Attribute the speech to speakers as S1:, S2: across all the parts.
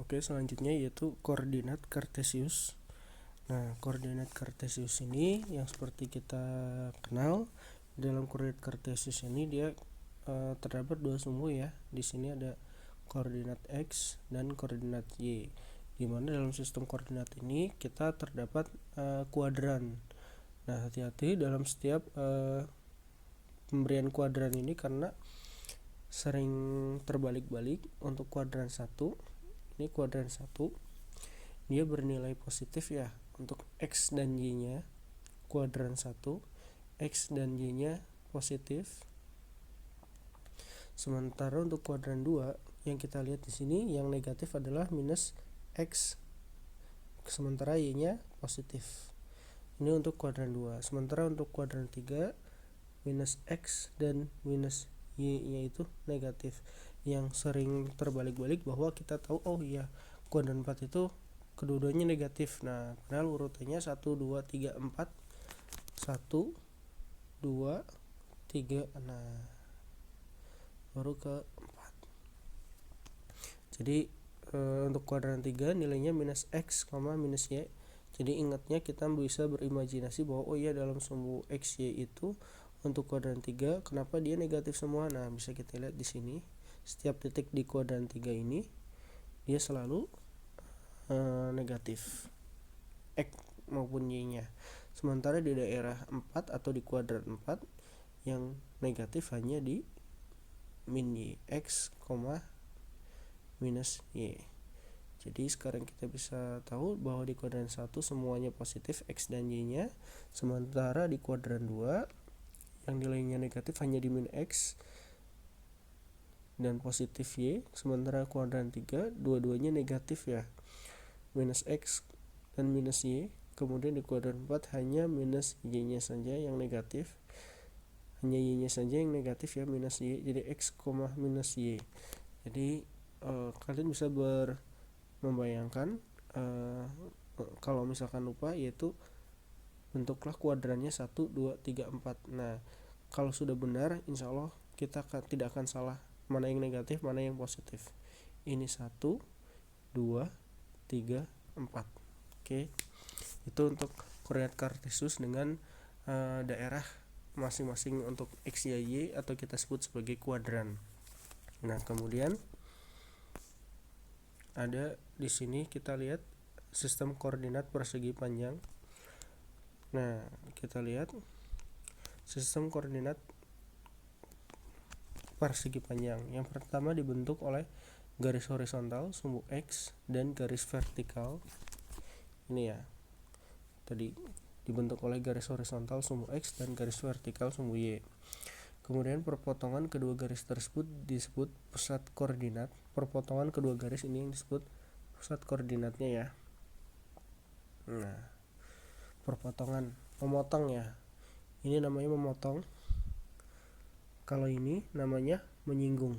S1: Oke, selanjutnya yaitu koordinat kartesius. Nah, koordinat kartesius ini yang seperti kita kenal, dalam koordinat kartesius ini dia terdapat dua sumbu ya. Di sini ada koordinat x dan koordinat y. Di mana dalam sistem koordinat ini kita terdapat kuadran. Nah, hati-hati dalam setiap pemberian kuadran ini karena sering terbalik-balik. Untuk kuadran 1, ini kuadran 1 dia bernilai positif ya. Untuk x dan y nya kuadran 1 x dan y nya positif. Sementara untuk kuadran 2 yang kita lihat di sini yang negatif adalah minus x, sementara y nya positif. Ini untuk kuadran 2. Sementara untuk kuadran 3 minus x dan minus y nya itu negatif. Yang sering terbalik-balik bahwa kita tahu kuadran 4 itu kedua-duanya negatif. Nah, padahal urutannya 1 2 3 4 1 2 3. Nah, baru ke 4. Jadi untuk kuadran 3 nilainya minus x, minus y. Jadi ingatnya kita bisa berimajinasi bahwa dalam sumbu x y itu untuk kuadran 3 kenapa dia negatif semua. Nah, bisa kita lihat di sini. Setiap titik di kuadran 3 ini dia selalu negatif x maupun y nya. Sementara di daerah 4 atau di kuadran 4 yang negatif hanya di min y, x, minus y. Jadi sekarang kita bisa tahu bahwa di kuadran 1 semuanya positif x dan y nya. Sementara di kuadran 2 yang nilainya negatif hanya di min x dan positif y. Sementara kuadran 3 dua-duanya negatif ya, minus x dan minus y. Kemudian di kuadran 4 hanya minus y nya saja yang negatif, hanya y nya saja yang negatif ya, minus y. Jadi x, minus y. Jadi kalian bisa membayangkan kalau misalkan lupa, yaitu bentuklah kuadrannya 1 2 3 4. Nah, kalau sudah benar insya Allah kita tidak akan salah mana yang negatif mana yang positif. Ini 1 2 3 4. Oke, itu untuk koordinat kartesius dengan daerah masing-masing untuk x, y, y atau kita sebut sebagai kuadran. Nah, kemudian ada di sini kita lihat sistem koordinat persegi panjang. Nah, kita lihat sistem koordinat persegi panjang. Yang pertama dibentuk oleh garis horizontal sumbu x dan garis vertikal. Ini ya. Tadi dibentuk oleh garis horizontal sumbu x dan garis vertikal sumbu y. Kemudian perpotongan kedua garis tersebut disebut pusat koordinat. Perpotongan kedua garis ini yang disebut pusat koordinatnya ya. Nah, perpotongan, memotong ya. Ini namanya memotong. Kalau ini namanya menyinggung.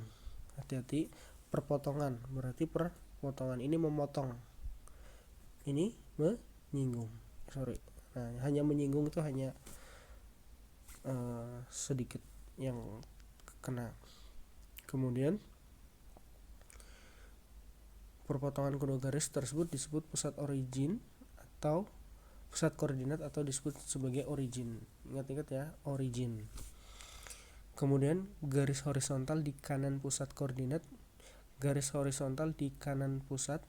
S1: Hati-hati, perpotongan berarti perpotongan, ini memotong. Ini menyinggung. Nah, hanya menyinggung itu hanya sedikit yang kena. Kemudian perpotongan kedua garis tersebut disebut pusat origin atau pusat koordinat atau disebut sebagai origin. Ingat-ingat ya, origin. Kemudian garis horizontal di kanan pusat koordinat, garis horizontal di kanan pusat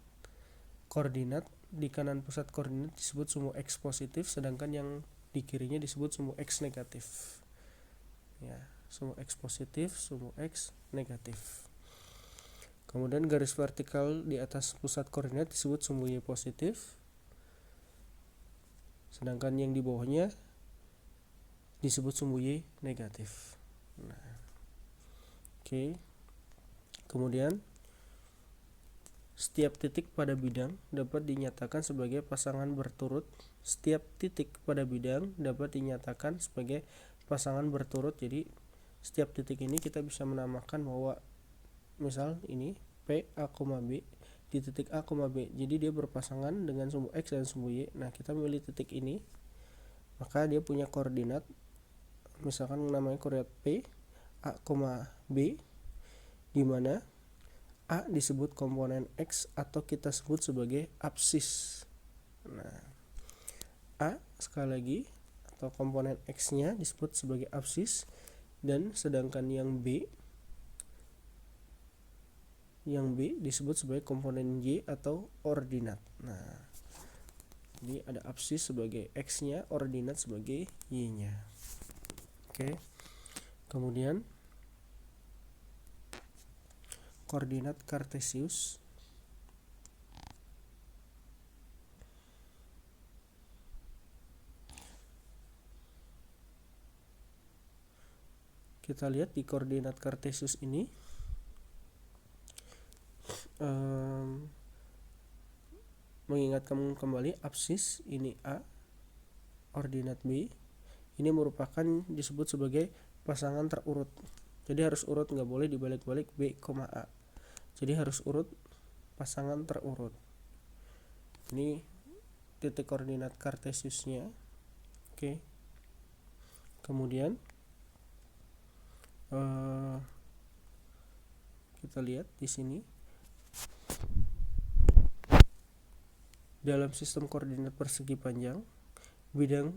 S1: koordinat, di kanan pusat koordinat disebut sumbu x positif, sedangkan yang di kirinya disebut sumbu x negatif. Ya, sumbu x positif, sumbu x negatif. Kemudian garis vertikal di atas pusat koordinat disebut sumbu y positif, sedangkan yang di bawahnya disebut sumbu y negatif. Nah, oke. Kemudian setiap titik pada bidang dapat dinyatakan sebagai pasangan berturut. Setiap titik pada bidang dapat dinyatakan sebagai pasangan berturut. Jadi setiap titik ini kita bisa menamakan bahwa misal ini P A, B di titik A, B. Jadi dia berpasangan dengan sumbu X dan sumbu Y. Nah, kita memilih titik ini, maka dia punya koordinat. Misalkan namanya koordinat P A, B, di mana A disebut komponen X atau kita sebut sebagai absis. Nah, A sekali lagi atau komponen X-nya disebut sebagai absis, dan sedangkan yang B disebut sebagai komponen Y atau ordinat. Nah, jadi ada absis sebagai X-nya, ordinat sebagai Y-nya. Oke. Kemudian koordinat Kartesius kita lihat di koordinat Kartesius ini mengingatkan kembali absis ini A, ordinat B ini merupakan disebut sebagai pasangan terurut. Jadi harus urut, nggak boleh dibalik-balik B, A. Jadi harus urut, pasangan terurut. Ini titik koordinat Kartesiusnya. Oke. Kemudian kita lihat di sini dalam sistem koordinat persegi panjang, bidang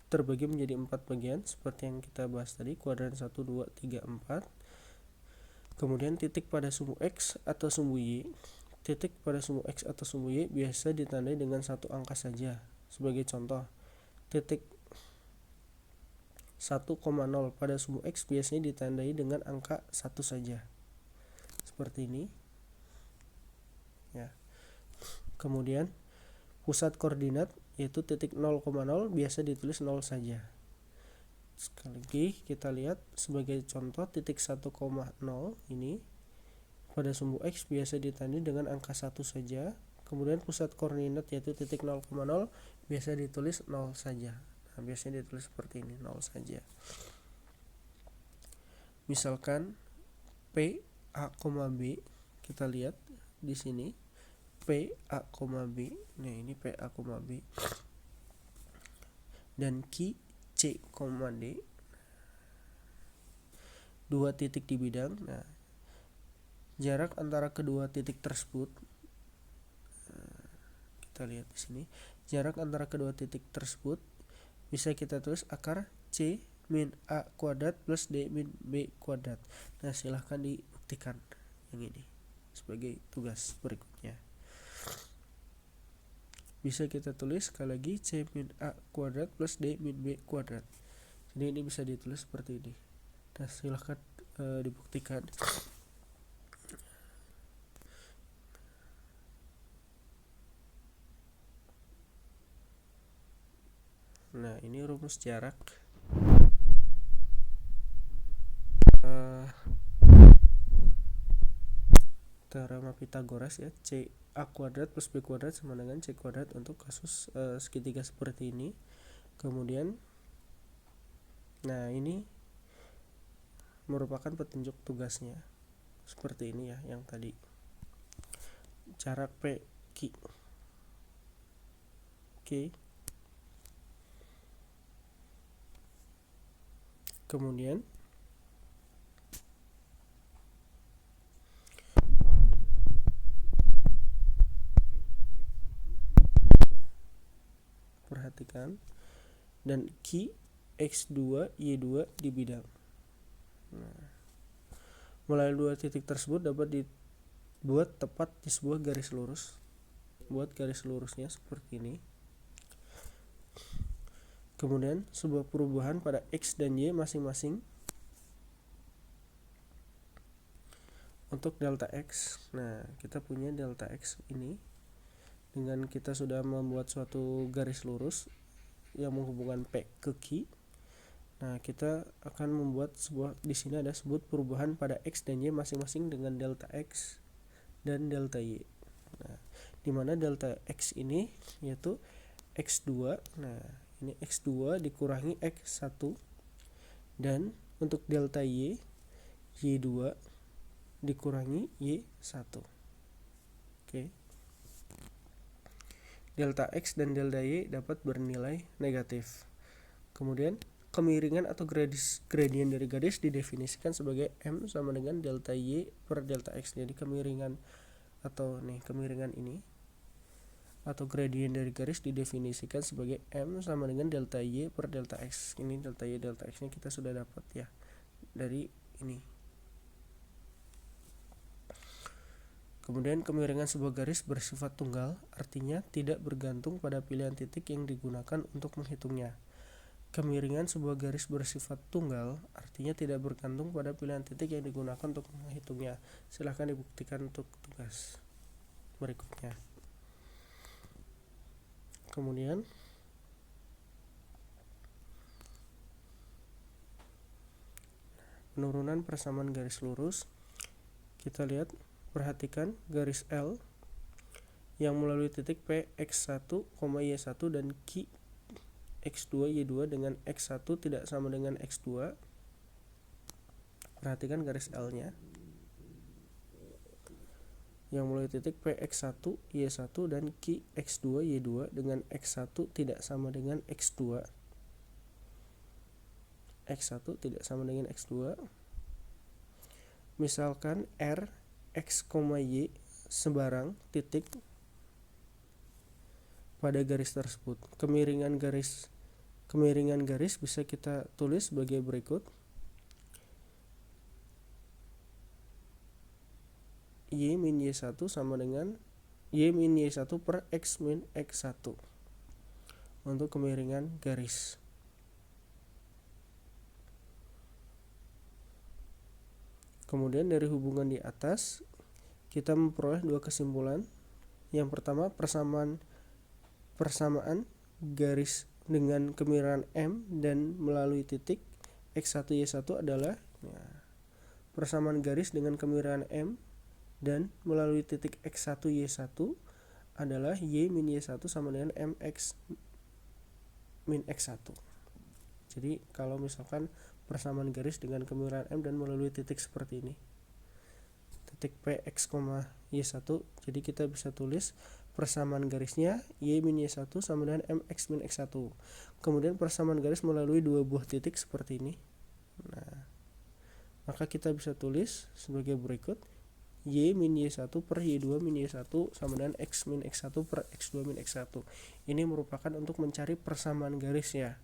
S1: terbagi menjadi 4 bagian seperti yang kita bahas tadi, kuadran 1, 2, 3, 4. Kemudian titik pada sumbu X atau sumbu Y. Titik pada sumbu X atau sumbu Y biasa ditandai dengan satu angka saja. Sebagai contoh, titik 1,0 pada sumbu X biasanya ditandai dengan angka 1 saja. Seperti ini. Ya. Kemudian pusat koordinat yaitu titik 0,0 biasa ditulis 0 saja. Sekali lagi kita lihat sebagai contoh, titik 1,0 ini pada sumbu X biasa ditandai dengan angka 1 saja. Kemudian pusat koordinat yaitu titik 0,0 biasa ditulis 0 saja. Nah, biasanya ditulis seperti ini, 0 saja. Misalkan P A, B, kita lihat di sini P A, B. Nah, ini P A, B. Dan Q C, D. Dua titik di bidang. Nah, jarak antara kedua titik tersebut kita lihat di sini. Jarak antara kedua titik tersebut bisa kita tulis akar C min A kuadrat plus D min B kuadrat. Nah, silahkan dibuktikan yang ini sebagai tugas berikutnya. Bisa kita tulis sekali lagi C min A kuadrat plus D min B kuadrat. Jadi ini bisa ditulis seperti ini. Nah, silahkan dibuktikan. Nah, ini rumus jarak teorema Pythagoras ya, C A kuadrat plus B kuadrat sama dengan C kuadrat untuk kasus segitiga seperti ini. Kemudian nah, ini merupakan petunjuk tugasnya seperti ini ya, yang tadi jarak P Q. Oke. Kemudian perhatikan, dan Q X2 Y2 di bidang. Nah, melalui dua titik tersebut dapat dibuat tepat di sebuah garis lurus. Buat garis lurusnya seperti ini. Kemudian sebuah perubahan pada X dan Y masing-masing untuk delta X. Nah, kita punya delta X ini dengan kita sudah membuat suatu garis lurus yang menghubungkan P ke Q. Nah, kita akan membuat sebuah, di sini ada sebut perubahan pada X dan Y masing-masing dengan delta X dan delta Y. Nah, di mana delta X ini yaitu X2. Nah, ini X2 dikurangi X1, dan untuk delta Y Y2 dikurangi Y1. Oke. Delta X dan delta Y dapat bernilai negatif. Kemudian kemiringan atau gradien dari garis didefinisikan sebagai M sama dengan delta Y per delta X. Jadi kemiringan ini atau gradien dari garis didefinisikan sebagai M sama dengan delta Y per delta X. Ini delta Y delta X nya kita sudah dapat ya dari ini. Kemudian kemiringan sebuah garis bersifat tunggal, artinya tidak bergantung pada pilihan titik yang digunakan untuk menghitungnya. Kemiringan sebuah garis bersifat tunggal, artinya tidak bergantung pada pilihan titik yang digunakan untuk menghitungnya. Silahkan dibuktikan untuk tugas berikutnya. Kemudian penurunan persamaan garis lurus. Kita lihat, perhatikan garis L yang melalui titik P X1, Y1 dan Q X2, Y2 dengan X1 tidak sama dengan X2. Perhatikan garis L-nya yang melalui titik P X1, Y1 dan Q X2, Y2 dengan X1 tidak sama dengan X2. X1 tidak sama dengan X2. Misalkan R, X, Y sebarang titik pada garis tersebut. Kemiringan garis bisa kita tulis sebagai berikut. Y min Y1 sama dengan Y min Y1 per X min X1 untuk kemiringan garis. Kemudian dari hubungan di atas kita memperoleh dua kesimpulan. Yang pertama, persamaan garis dengan kemiringan M dan melalui titik X1 Y1 adalah persamaan garis dengan kemiringan M dan melalui titik X1 Y1 adalah Y min Y1 sama dengan MX min X1. Jadi kalau misalkan persamaan garis dengan kemiringan M dan melalui titik seperti ini, titik P X, Y1, jadi kita bisa tulis persamaan garisnya Y min Y1 sama dengan MX min X1. Kemudian persamaan garis melalui dua buah titik seperti ini. Nah, maka kita bisa tulis sebagai berikut: Y min Y1 per Y2 min Y1 sama dengan X min X1 per X2 min X1. Ini merupakan untuk mencari persamaan garis ya.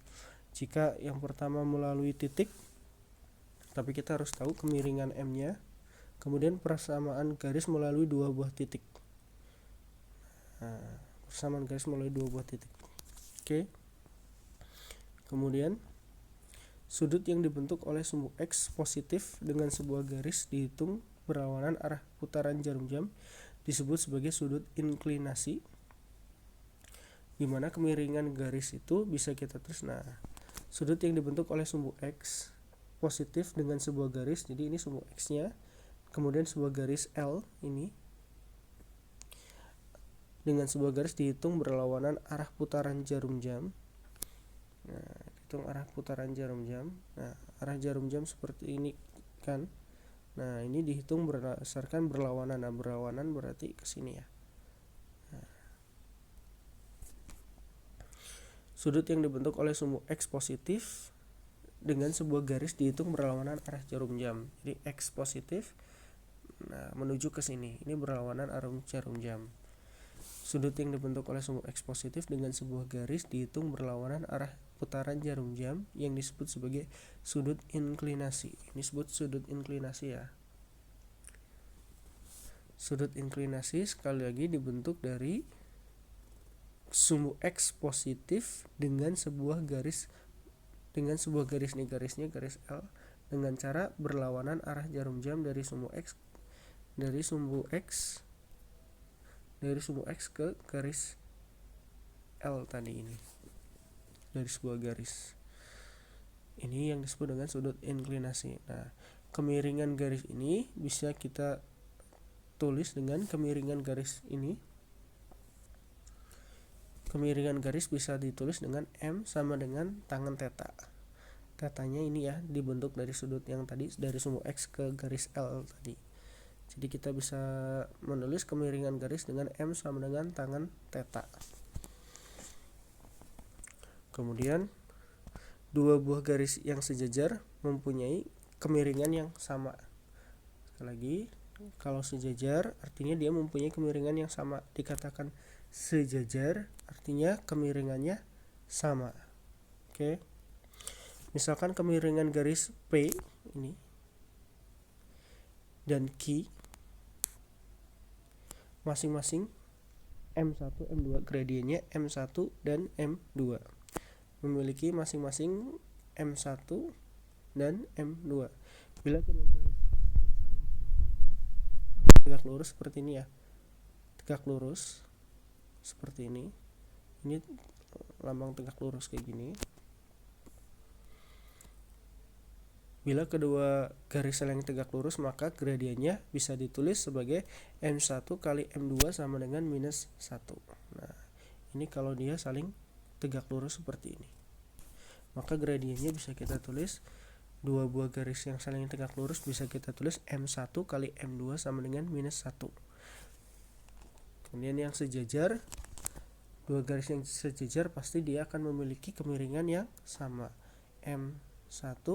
S1: Jika yang pertama melalui titik, tapi kita harus tahu kemiringan M-nya. Kemudian persamaan garis melalui dua buah titik. Nah, persamaan garis melalui dua buah titik. Oke. Kemudian sudut yang dibentuk oleh sumbu X positif dengan sebuah garis dihitung berlawanan arah putaran jarum jam disebut sebagai sudut inklinasi, di mana kemiringan garis itu bisa kita tulis. Nah, sudut yang dibentuk oleh sumbu X positif dengan sebuah garis, jadi ini sumbu X-nya, kemudian sebuah garis L ini dengan sebuah garis dihitung berlawanan arah putaran jarum jam. Nah, hitung arah putaran jarum jam. Nah, arah jarum jam seperti ini kan. Nah, ini dihitung berdasarkan berlawanan. Nah, berlawanan berarti ke sini ya. Nah, sudut yang dibentuk oleh sumbu X positif dengan sebuah garis dihitung berlawanan arah jarum jam. Jadi X positif menuju ke sini. Ini berlawanan arah jarum jam. Sudut yang dibentuk oleh sumbu X positif dengan sebuah garis dihitung berlawanan arah putaran jarum jam yang disebut sebagai sudut inklinasi. Ini disebut sudut inklinasi ya. Sudut inklinasi sekali lagi dibentuk dari sumbu X positif dengan sebuah garis nih, garisnya garis L, dengan cara berlawanan arah jarum jam dari sumbu X ke garis L tadi ini, dari sebuah garis. Ini yang disebut dengan sudut inklinasi. Nah, kemiringan garis ini bisa kita tulis dengan kemiringan garis ini. Kemiringan garis bisa ditulis dengan M sama dengan tangan theta. Tetanya ini ya dibentuk dari sudut yang tadi, dari sumbu X ke garis L tadi. Jadi kita bisa menulis kemiringan garis dengan M sama dengan tangan theta. Kemudian dua buah garis yang sejajar mempunyai kemiringan yang sama. Sekali lagi, kalau sejajar artinya dia mempunyai kemiringan yang sama. Dikatakan sejajar artinya kemiringannya sama. Oke. Misalkan kemiringan garis P ini dan Q masing-masing M1, M2, gradiennya M1 dan M2 memiliki masing-masing M1 dan M2. Bila kedua garis tegak lurus seperti ini ya, tegak lurus seperti ini lambang tegak lurus kayak gini. Bila kedua garis saling tegak lurus, maka gradiennya bisa ditulis sebagai M1 kali M2 sama dengan minus 1. Nah, ini kalau dia saling tegak lurus seperti ini, maka gradiennya bisa kita tulis, dua buah garis yang saling tegak lurus bisa kita tulis M1 kali M2 sama dengan minus 1. Kemudian yang sejajar, dua garis yang sejajar pasti dia akan memiliki kemiringan yang sama. M1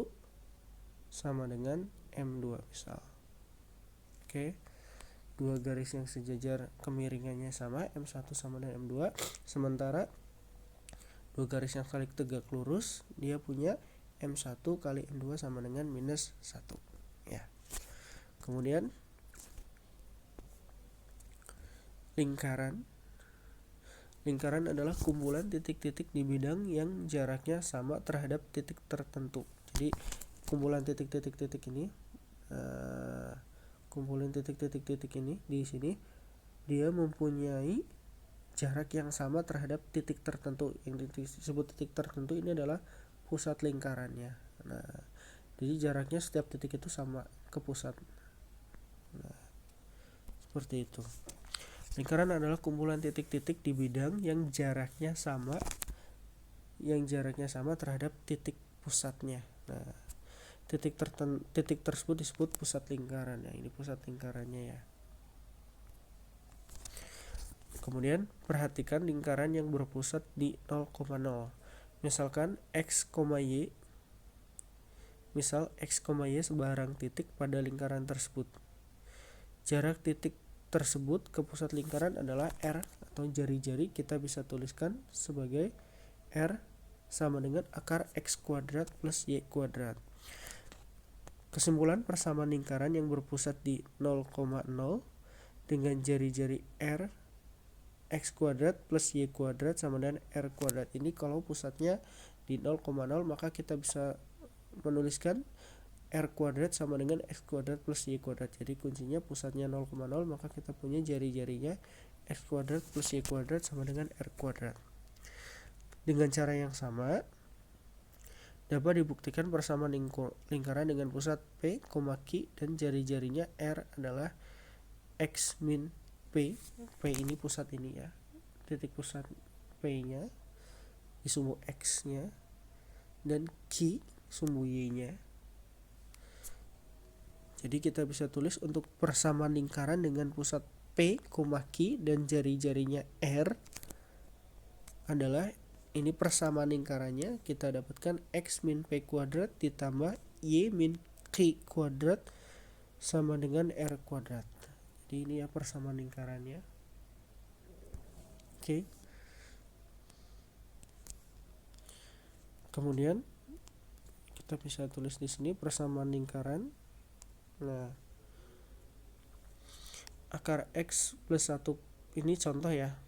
S1: sama dengan M2 misal. Oke. Dua garis yang sejajar kemiringannya sama, M1 sama dengan M2. Sementara dua garis yang saling tegak lurus dia punya M1 kali M2 sama dengan minus 1 ya. Kemudian lingkaran adalah kumpulan titik-titik di bidang yang jaraknya sama terhadap titik tertentu. Jadi kumpulan titik-titik ini di sini dia mempunyai jarak yang sama terhadap titik tertentu. Yang disebut titik tertentu ini adalah pusat lingkarannya. Nah, jadi jaraknya setiap titik itu sama ke pusat. Nah, seperti itu. Lingkaran adalah kumpulan titik-titik di bidang yang jaraknya sama terhadap titik pusatnya. Nah, titik tersebut disebut pusat lingkaran. Ya, ini pusat lingkarannya ya. Kemudian perhatikan lingkaran yang berpusat di 0,0. Misalkan X, Y. Misal X, Y sebarang titik pada lingkaran tersebut. Jarak titik tersebut ke pusat lingkaran adalah R atau jari-jari, kita bisa tuliskan sebagai R sama dengan akar X kuadrat plus Y kuadrat. Kesimpulan, persamaan lingkaran yang berpusat di 0,0 dengan jari-jari R X kuadrat plus Y kuadrat sama dengan R kuadrat. Ini kalau pusatnya di 0,0 maka kita bisa menuliskan R kuadrat sama dengan X kuadrat plus Y kuadrat. Jadi kuncinya pusatnya 0,0 maka kita punya jari-jarinya X kuadrat plus Y kuadrat sama dengan R kuadrat. Dengan cara yang sama dapat dibuktikan persamaan lingkaran dengan pusat P, Q dan jari-jarinya R adalah X min P. P ini pusat ini ya, titik pusat P-nya di sumbu X-nya, dan Q sumbu Y-nya. Jadi kita bisa tulis untuk persamaan lingkaran dengan pusat P, Q dan jari-jarinya R adalah ini persamaan lingkarannya, kita dapatkan X min P kuadrat ditambah Y min Q kuadrat sama dengan R kuadrat. Jadi ini ya persamaan lingkarannya. Oke. Kemudian kita bisa tulis di sini persamaan lingkaran. Nah, akar X plus 1 ini contoh ya.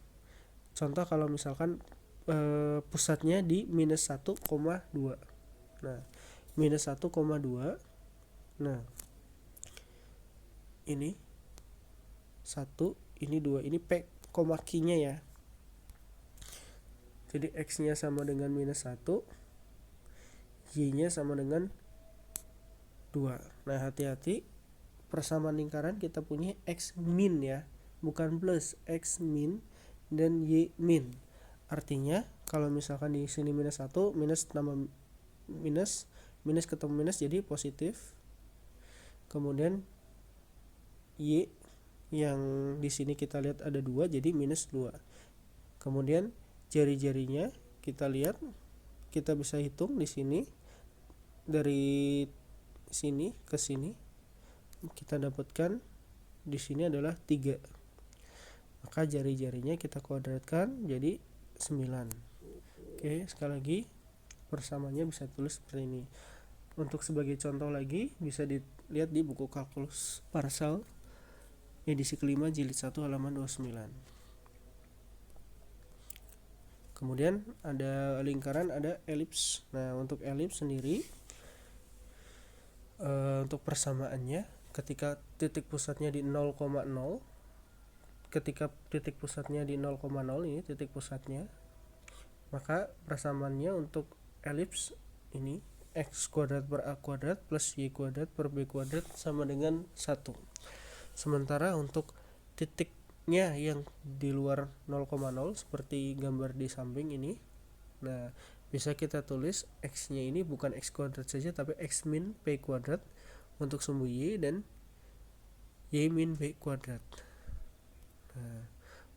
S1: Contoh kalau misalkan pusatnya di minus 1,2. Nah, minus 1,2. Nah, ini 1, ini 2, ini P, Q-nya ya. Jadi X-nya sama dengan minus 1, Y-nya sama dengan 2. Nah, hati-hati, persamaan lingkaran kita punya X min ya, bukan plus, X min dan Y min. Artinya kalau misalkan di sini minus 1, minus tambah minus, minus ketemu minus jadi positif. Kemudian Y yang di sini kita lihat ada 2 jadi minus 2. Kemudian jari-jarinya kita lihat kita bisa hitung di sini, dari sini ke sini kita dapatkan di sini adalah 3. Maka jari-jarinya kita kuadratkan jadi 9. Oke, sekali lagi persamaannya bisa tulis seperti ini. Untuk sebagai contoh lagi bisa dilihat di buku kalkulus Parsal edisi kelima jilid 1 halaman 29. Kemudian ada lingkaran, ada elips. Nah, untuk elips sendiri untuk persamaannya ketika titik pusatnya di 0,0, ketika titik pusatnya di 0,0 ini titik pusatnya, maka persamaannya untuk elips ini x kuadrat per a kuadrat plus y kuadrat per b kuadrat sama dengan 1. Sementara untuk titiknya yang di luar 0,0 seperti gambar di samping ini, nah bisa kita tulis x nya ini bukan x kuadrat saja tapi x min p kuadrat untuk sumbu y dan y min b kuadrat. Nah,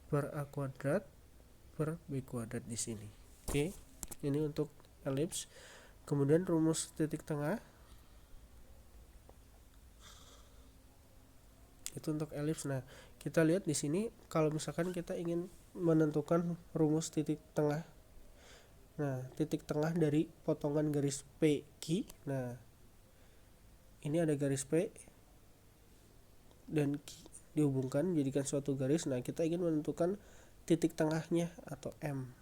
S1: per a kuadrat per b kuadrat di sini. Oke, ini untuk elips. Kemudian rumus titik tengah itu untuk elips. Nah, kita lihat di sini kalau misalkan kita ingin menentukan rumus titik tengah. Nah, titik tengah dari potongan garis PQ. Nah, ini ada garis P dan Q dihubungkan menjadikan suatu garis. Nah, kita ingin menentukan titik tengahnya atau M.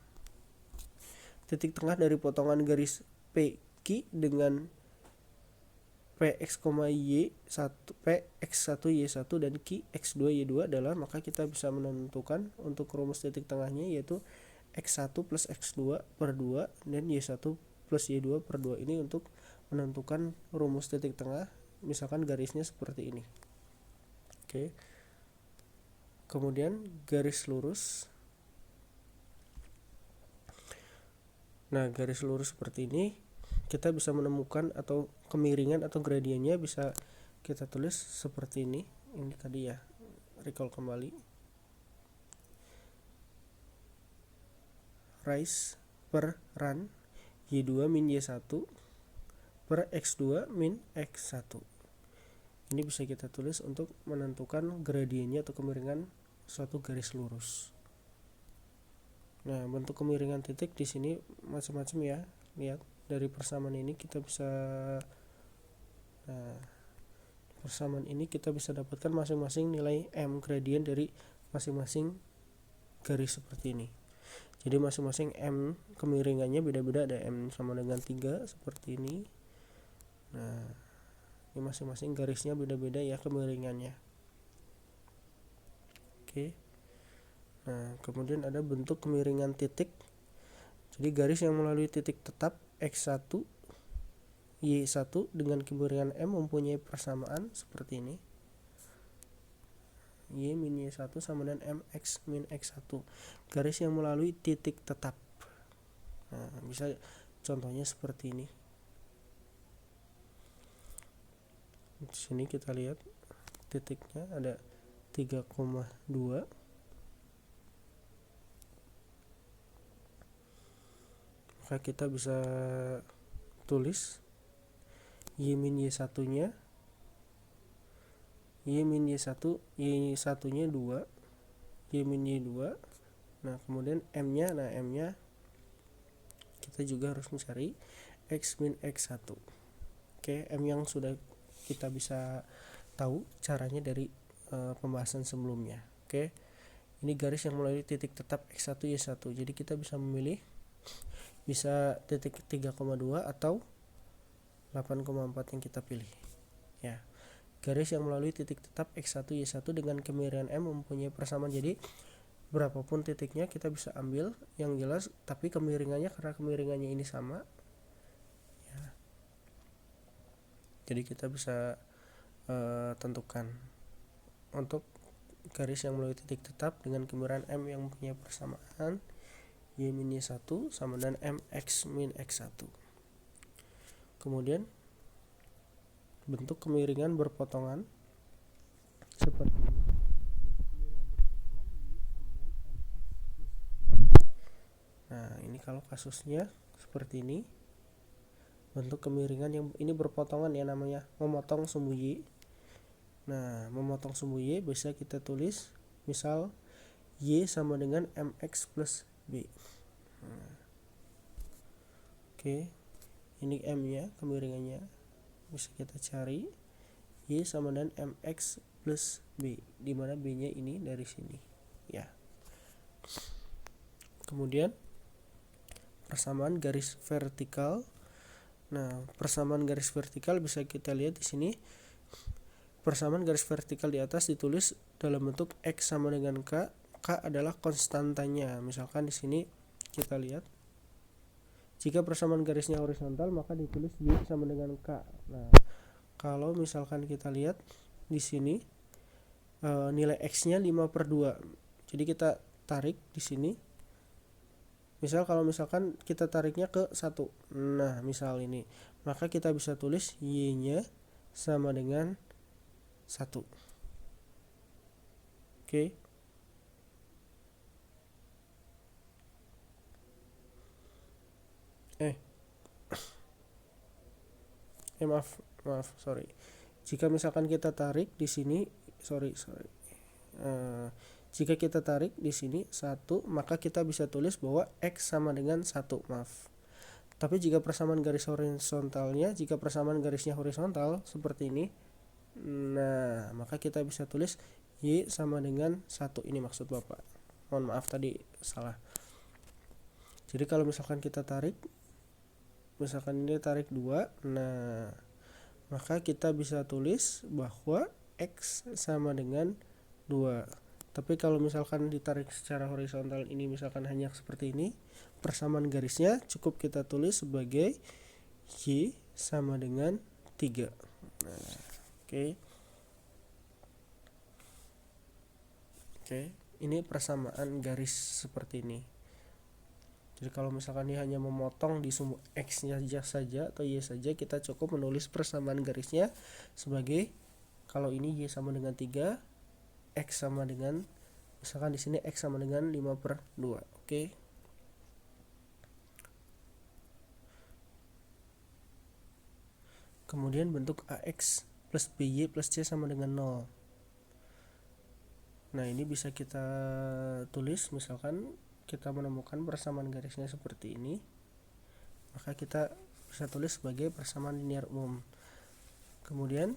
S1: Titik tengah dari potongan garis PQ dengan Px, Y1, Px1, Y1 dan Q, X2, Y2 adalah, maka kita bisa menentukan untuk rumus titik tengahnya yaitu X1 plus X2 per 2 dan Y1 plus Y2 per 2. Ini untuk menentukan rumus titik tengah, misalkan garisnya seperti ini. Oke. Kemudian garis lurus. Nah, garis lurus seperti ini kita bisa menemukan atau kemiringan atau gradiennya bisa kita tulis seperti ini. Ini tadi ya, recall kembali. Rise per run Y2 min Y1 per X2 min X1. Ini bisa kita tulis untuk menentukan gradiennya atau kemiringan suatu garis lurus. Nah, bentuk kemiringan titik di sini macam-macam ya. Lihat dari persamaan ini kita bisa persamaan ini kita bisa dapatkan masing-masing nilai M gradien dari masing-masing garis seperti ini. Jadi masing-masing M kemiringannya beda-beda, ada M sama dengan 3 seperti ini. Nah, ini masing-masing garisnya beda-beda ya kemiringannya. Oke. Nah, kemudian ada bentuk kemiringan titik. Jadi garis yang melalui titik tetap X1 Y1 dengan kemiringan M mempunyai persamaan seperti ini. Y min Y1 sama dengan MX min X1. Garis yang melalui titik tetap. Nah, bisa contohnya seperti ini. Di sini kita lihat titiknya ada 3,2. Maka kita bisa tulis Y min Y1 nya Y min Y1 nya 2, Y min Y2. Nah, kemudian M nya, nah M nya kita juga harus mencari X min X1. Oke, M yang sudah kita bisa tahu caranya dari pembahasan sebelumnya. Oke, ini garis yang melalui titik tetap X1 Y1. Jadi kita bisa memilih bisa titik 3,2 atau 8,4 yang kita pilih ya. Garis yang melalui titik tetap X1 Y1 dengan kemiringan M mempunyai persamaan. Jadi berapapun titiknya kita bisa ambil yang jelas, tapi kemiringannya karena kemiringannya ini sama ya. Jadi kita bisa tentukan untuk garis yang melalui titik tetap dengan kemiringan M yang mempunyai persamaan Y min Y1 sama dengan MX min X1. Kemudian bentuk kemiringan berpotongan seperti ini. Nah, ini kalau kasusnya seperti ini. Bentuk kemiringan yang ini berpotongan ya, namanya memotong sumbu Y. Nah, memotong sumbu Y bisa kita tulis misal Y sama dengan MX plus B. Oke, ini M nya, kemiringannya bisa kita cari. Y sama dengan MX plus B, dimana B nya ini dari sini ya. Kemudian persamaan garis vertikal. Nah, persamaan garis vertikal bisa kita lihat di sini. Persamaan garis vertikal di atas ditulis dalam bentuk X sama dengan K. K adalah konstantanya. Misalkan di sini kita lihat, jika persamaan garisnya horizontal maka ditulis Y sama dengan K. Nah, kalau misalkan kita lihat di sini nilai X-nya 5/2. Jadi kita tarik di sini. Misal kalau misalkan kita tariknya ke 1. Nah, misal ini, maka kita bisa tulis Y-nya sama dengan 1. Oke. Maaf, sorry. Jika misalkan kita tarik di sini, jika kita tarik di sini 1, maka kita bisa tulis bahwa X sama dengan 1, maaf. Tapi jika persamaan garis horizontalnya, jika persamaan garisnya horizontal seperti ini, nah, maka kita bisa tulis Y sama dengan 1. Ini maksud Bapak. Mohon maaf tadi salah. Jadi kalau misalkan kita tarik, misalkan ini tarik 2, nah, maka kita bisa tulis bahwa X sama dengan 2. Tapi kalau misalkan ditarik secara horizontal ini misalkan hanya seperti ini, persamaan garisnya cukup kita tulis sebagai Y sama dengan 3. Nah, oke. Ini persamaan garis seperti ini. Jadi kalau misalkan dia hanya memotong di sumbu X-nya saja atau Y saja, kita cukup menulis persamaan garisnya sebagai, kalau ini Y sama dengan 3, X sama dengan, misalkan di sini X sama dengan 5/2. Oke. Kemudian bentuk AX plus BY plus C sama dengan 0. Nah, ini bisa kita tulis, misalkan kita menemukan persamaan garisnya seperti ini, maka kita bisa tulis sebagai persamaan linear umum. Kemudian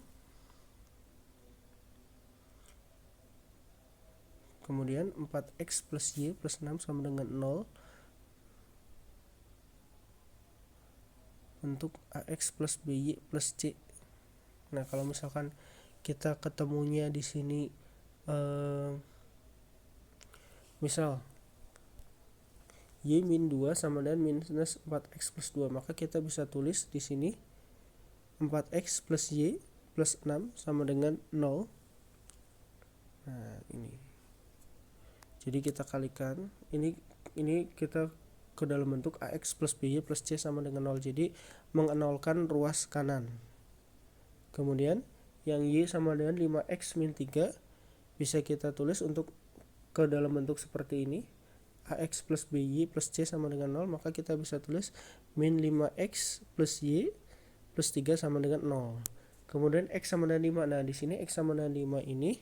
S1: 4x plus Y plus 6 sama dengan 0 bentuk AX plus BY plus C. Nah, kalau misalkan kita ketemunya di sini misal Y min 2 sama dengan minus 4x plus 2, maka kita bisa tulis di sini 4x plus Y plus 6 sama dengan 0. Nah, ini. Jadi kita kalikan, ini kita ke dalam bentuk AX plus BY plus C sama dengan 0. Jadi mengenolkan ruas kanan. Kemudian yang Y sama dengan 5x min 3 bisa kita tulis untuk ke dalam bentuk seperti ini. AX plus BY plus C sama dengan 0, maka kita bisa tulis min 5x plus Y plus 3 sama dengan 0. Kemudian X sama dengan 5. Nah, di sini X sama dengan 5 ini,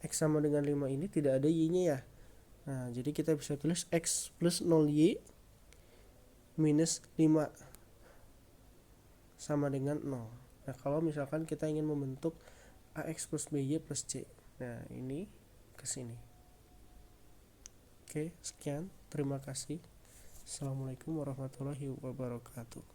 S1: X sama dengan 5 ini tidak ada Y-nya ya. Nah, jadi kita bisa tulis X plus 0Y minus 5 sama dengan 0. Nah, kalau misalkan kita ingin membentuk AX plus BY plus C, nah ini ke sini. Oke, sekian. Terima kasih. Assalamualaikum warahmatullahi wabarakatuh.